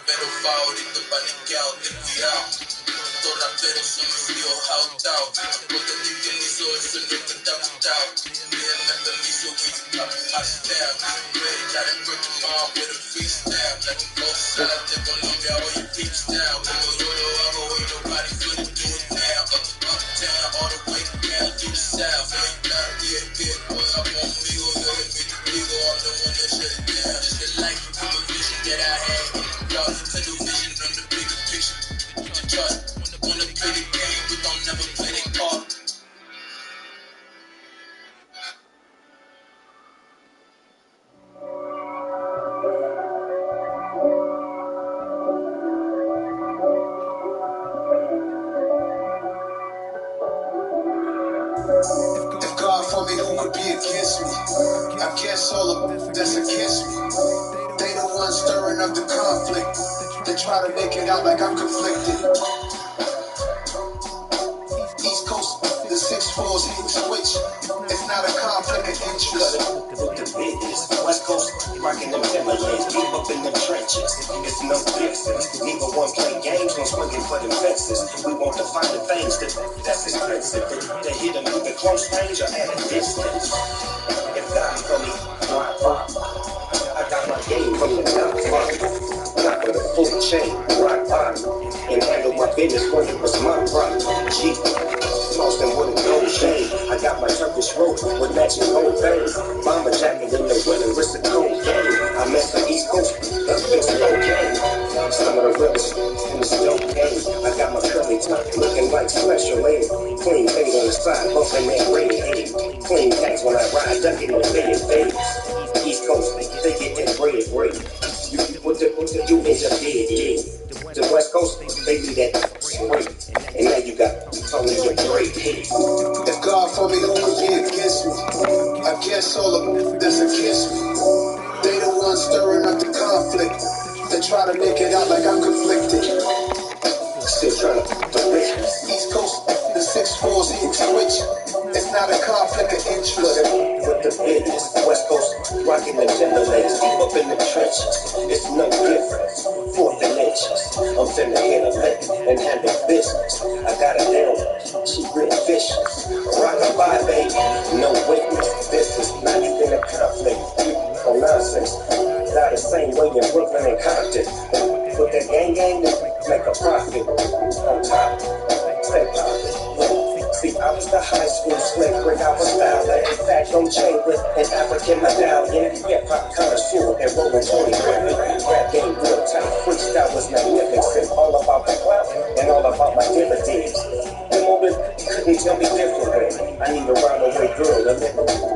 pero favorito paniqueado, ten cuidado. Estos raperos son mis tíos out. Porque de quien hizo eso no está gustado. Pídeme permiso, we up hostile. Ready, got it working on with a freestyle. Like a both sides de Colombia, all you peeps now. Como yo lo hago, ain't nobody finna do it now. Uptown, all the way down to the south. Ain't not get boy, I'm on me, yo, let me digo, I'm the one that shut it down. Just the life of a vision that I had. Y'all into the vision on the bigger picture. The trust, wanna play the game, but don't never play their part. If God for me, who could be against me? I guess all of that's against me. They the ones stirring up the conflict. They try to make it out like I'm conflicted. East Coast, the 6'4s hate the switch. It's not a conflict of interest. With the business, West Coast, rocking them Timberlands, deep up in them trenches. It's no difference. Neither one play games, no swinging for them fences. We want to find the things that's expensive. They hit them either close range or at a distance. If God for me, why rock? I got my game from the top, not with a full chain, rock bottom. And handle my business when it was my problem. G. Lost them with a gold chain. I got my Turkish rope with matching gold veins. Bomber jacket in the winter, it's a cold game. I met the East Coast, that's just cocaine. Some of the realest in this dope game. I got my curly top looking like special aid. Clean fade on the side, bumping that red head. Clean tags when I ride, ducking the faded fades. East Coast, they get that bread. You end up dead. The West Coast, they do that straight. And now you got Tony your great hit. If God for me, who could be against me? I guess all of that's against me. They the ones stirring up the conflict. They try to make it out like I'm conflicted. Still trying to flip. East Coast, the 6'4s hate switch. It's not a conflict of interest. With the business, West Coast, rocking the Timberlands, deep up in the trenches. It's no difference. 4th and inches. I'm finna hit a lick and handle business. I got her down, she real vicious. Rock-a-bye, baby, no witness. This is not even a conflict. No nonsense. Got the same way in Brooklyn and Compton. Put that gang to make a profit. On top, stay poppin'. See, I was the high school slick, bring out my style. In fact, I'm chained with an African medallion. Hip-hop connoisseur and rolling 20 women. Rap game real tight, freestyle was magnificent. All about the clout and all about my dividends. The moment couldn't tell me differently. I need a roundaway girl to live with.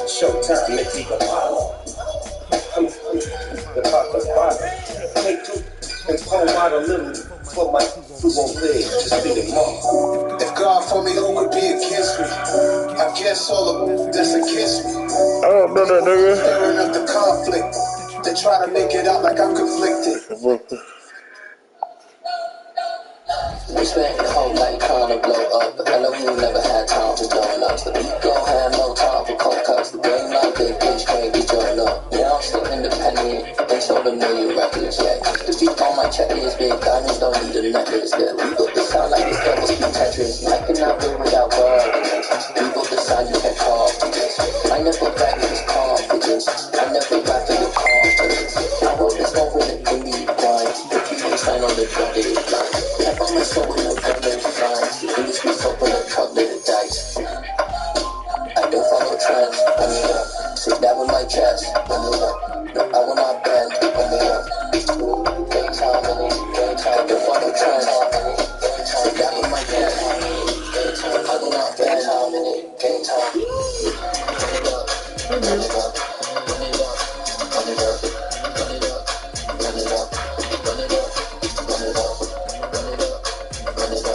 Showtime, Mickey Apollo. I'm about to bother. Take two and pull out a little for my food won't live, just be the mom. If God for me, who could be against me? I guess all of that's against me. I don't know that nigga. Stirring up the conflict. They try to make it out like I'm conflicted. We spent the whole night trying to blow up. I know you never had time for donuts. The beat don't have no time for cold cuts. The game like big bitch can't be joined up. Yeah, I'm still independent. They sold a million records, yeah. The beat on my check is big. Diamonds don't need a necklace, yeah. We built the sound like this devil speak Tetris. I cannot live without God. We built the sound you can call. I never rap with this confidence. I never rap with your confidence. I wrote this one with an indie grind. The people sign on the drum, they blind. I found myself with no government fine. In this beat, so with a truck, let it dice. I don't follow trends, run it up. Sit down with my chest, run it up. No, I will not bend, run it up. Game time, don't follow trends. Sit down with my chest. I will not bend, game time. Run it up, run it up, run it up, run it up, run it up, run it up, run it up, run it up.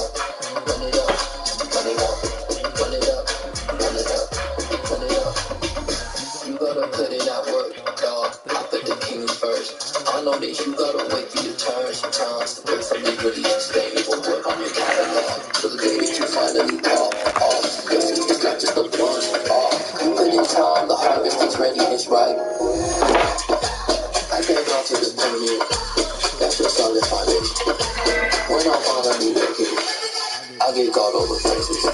I know that you gotta wait for your turn sometimes. The break from the really sustainable work on your catalog. Till the day that you finally pop off. Cause it's not just a one off. You put in time, the harvest is ready, it's ripe. I can't go down to the point. That's just solidify it. When I'm on a new record, I get God over places.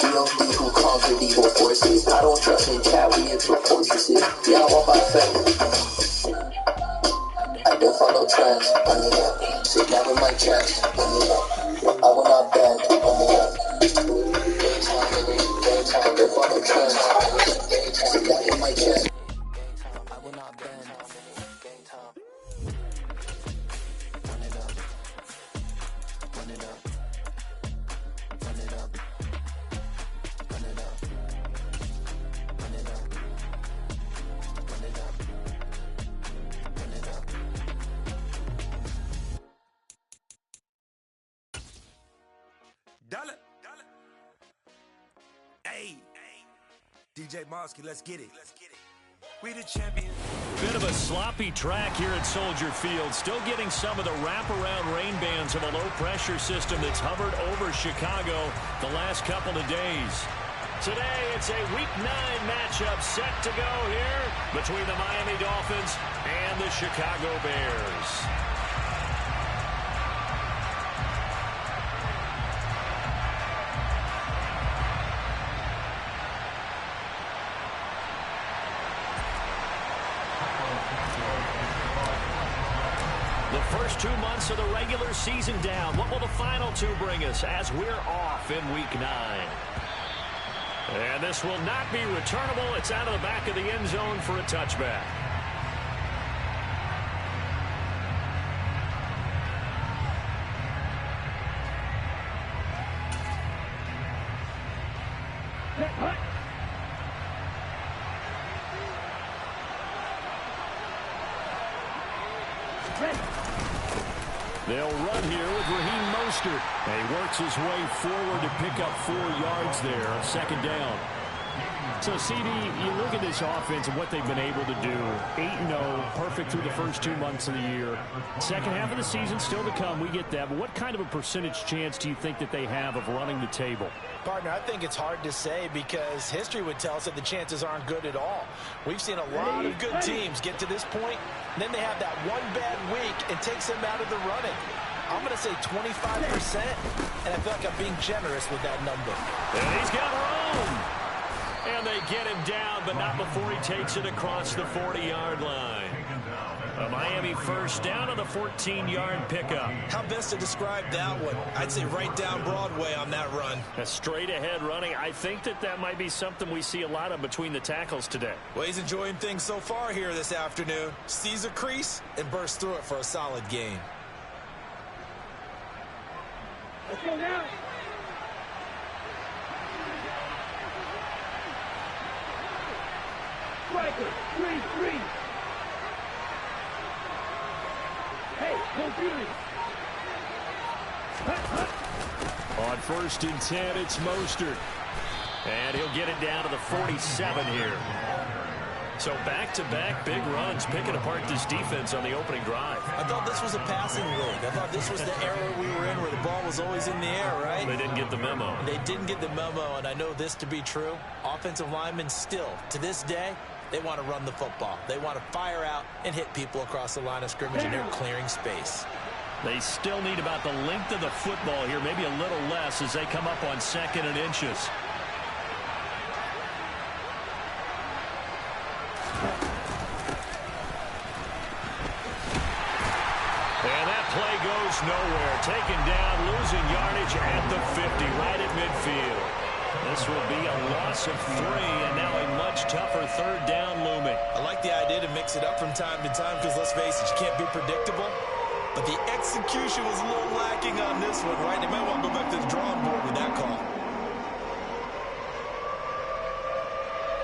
GOD who conquered evil forces. I don't trust in chariots or fortresses. Yeah, I walk by faith. I don't follow trends. Sit down with my chest. I will not bend. I don't follow trends. Sit down with my chest. I will not bend. Game time. Run it up. Run it up. Run it up. Run it up. Run it up. Run it up. Run it up. Dollar. Hey. DJ Mosky, let's get it. We the champions. Bit of a sloppy track here at Soldier Field. Still getting some of the wraparound rain bands of a low-pressure system that's hovered over Chicago the last couple of days. Today, it's a Week 9 matchup set to go here between the Miami Dolphins and the Chicago Bears. The first 2 months of the regular season down. What will the final 2 bring us as we're off in Week 9? And this will not be returnable. It's out of the back of the end zone for a touchback. They'll run here with Raheem Mostert. And he works his way forward to pick up 4 yards there, second down. So, CD, you look at this offense and what they've been able to do. 8-0, perfect through the first 2 months of the year. Second half of the season still to come, we get that. But what kind of a percentage chance do you think that they have of running the table? Partner, I think it's hard to say because history would tell us that the chances aren't good at all. We've seen a lot of good teams get to this point, and then they have that one bad week and takes them out of the running. I'm going to say 25%, and I feel like I'm being generous with that number. And he's got room. And they get him down, but not before he takes it across the 40-yard line. A Miami first down on the 14-yard pickup. How best to describe that one? I'd say right down Broadway on that run. A straight-ahead running. I think that might be something we see a lot of between the tackles today. Well, he's enjoying things so far here this afternoon. Sees a crease and bursts through it for a solid gain. Let's go now. Striker, 3-3. Hey, go beauty. On 1st and 10, it's Mostert. And he'll get it down to the 47 here. So back-to-back big runs, picking apart this defense on the opening drive. I thought this was a passing league. I thought this was the era we were in where the ball was always in the air, right? They didn't get the memo. They didn't get the memo, and I know this to be true. Offensive linemen still, to this day, they want to run the football. They want to fire out and hit people across the line of scrimmage, and they're clearing space. They still need about the length of the football here, maybe a little less as they come up on 2nd and inches. And that play goes nowhere. Taken down, losing yardage at the 50, right at midfield. This will be a loss of 3, and now a much tougher 3rd down looming. I like the idea to mix it up from time to time because, let's face it, you can't be predictable. But the execution was a little lacking on this one, right? They might want to go back to the drawing board with that call.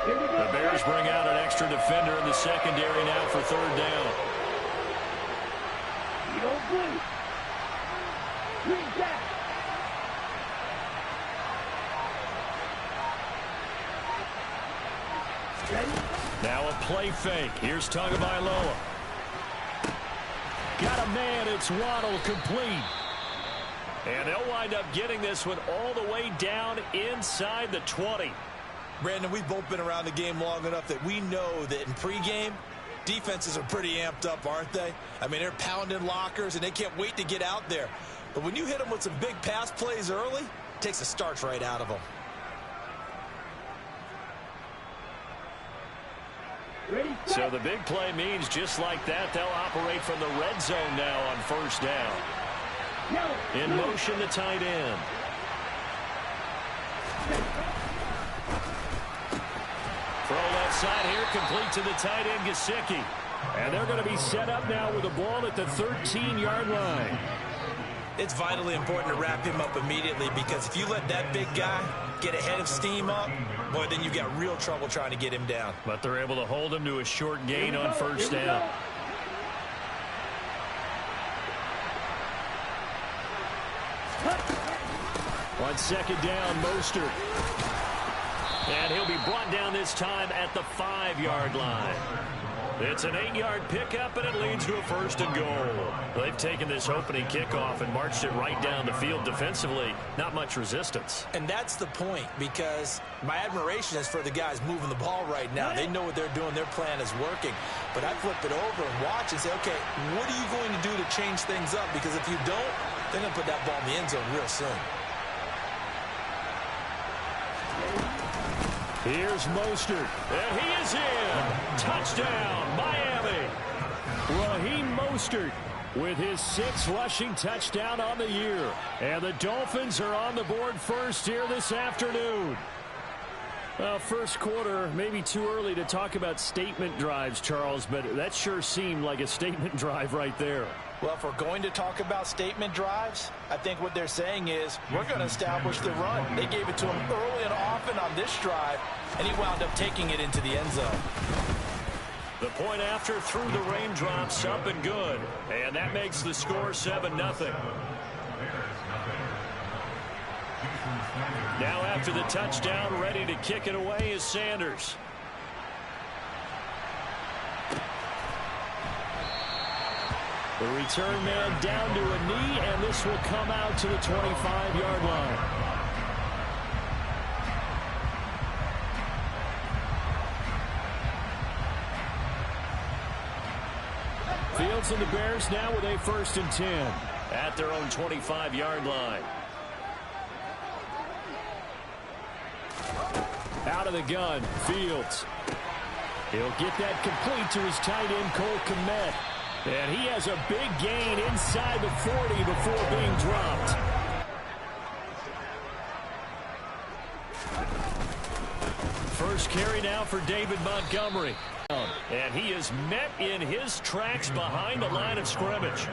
The Bears bring out an extra defender in the secondary now for 3rd down. You don't blue. Green back. Now a play fake. Here's Tagovailoa. Got a man. It's Waddle, complete. And they'll wind up getting this one all the way down inside the 20. Brandon, we've both been around the game long enough that we know that in pregame, Defenses are pretty amped up, aren't they? I mean, they're pounding lockers, and they can't wait to get out there. But when you hit them with some big pass plays early, it takes the starch right out of them. So the big play means just like that, they'll operate from the red zone now on first down. In motion, the tight end. Throw left side here, complete to the tight end, Gesicki. And they're going to be set up now with the ball at the 13-yard line. It's vitally important to wrap him up immediately, because if you let that big guy get ahead of steam up, boy, then you've got real trouble trying to get him down. But they're able to hold him to a short gain on first down. On second down, Mostert. And he'll be brought down this time at the 5-yard line. It's an 8-yard pickup, and it leads to a first and goal. They've taken this opening kickoff and marched it right down the field defensively. Not much resistance. And that's the point, because my admiration is for the guys moving the ball right now. They know what they're doing. Their plan is working. But I flip it over and watch and say, okay, what are you going to do to change things up? Because if you don't, they're going to put that ball in the end zone real soon. Here's Mostert, and he is in. Touchdown, Miami. Raheem Mostert with his 6th rushing touchdown on the year. And the Dolphins are on the board first here this afternoon. First quarter, maybe too early to talk about statement drives, Charles, but that sure seemed like a statement drive right there. Well, if we're going to talk about statement drives, I think what they're saying is we're going to establish the run. They gave it to him early and often on this drive, and he wound up taking it into the end zone. The point after through the raindrops, up and good. And that makes the score 7-0. Now after the touchdown, ready to kick it away is Sanders. The return man down to a knee, and this will come out to the 25-yard line. Fields and the Bears now with a 1st and 10 at their own 25-yard line. Out of the gun, Fields. He'll get that complete to his tight end, Cole Kmet. And he has a big gain inside the 40 before being dropped. First carry now for David Montgomery. And he is met in his tracks behind the line of scrimmage.